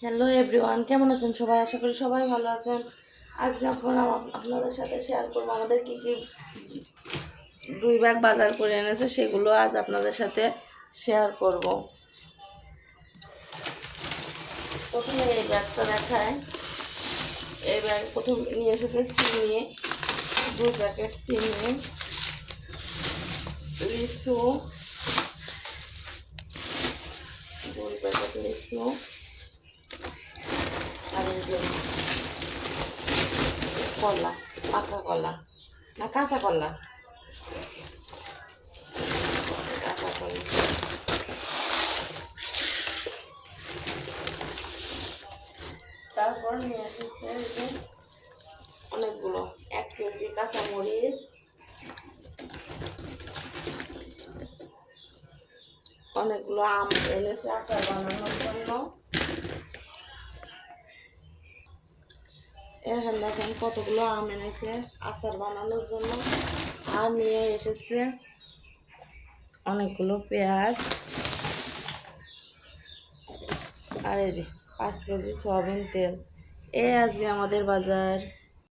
Hello everyone, কেমন আছেন সবাই? আশা করি সবাই ভালো আছেন। আজকে আপনাদের সাথে শেয়ার করবো আমাদের কী কী 2 ব্যাগ বাজার করে এনেছে, সেগুলো আজ আপনাদের সাথে শেয়ার করব। প্রথমে এই ব্যাগটা দেখায়। এই ব্যাগ প্রথম নিয়ে এসেছে চিনি, 2 প্যাকেট চিনি, লিচু, 2 প্যাকেট লিচু, আর এই যে কলা, পাকা কলা না কাঁচা কলা, কাঁচা কলা। তারপর নিয়ে এসেছে অনেকগুলো 1 কেজি কাঁচামরিচ, অনেকগুলো আম এনেছে আচার বানানোর জন্য। এখানে দেখেন কতগুলো আম এনেছে আচার বানানোর জন্য। আর নিয়ে এসেছে অনেকগুলো পেঁয়াজ, আর এই যে 5 কেজি সয়াবিন তেল। আজকে আমাদের বাজার।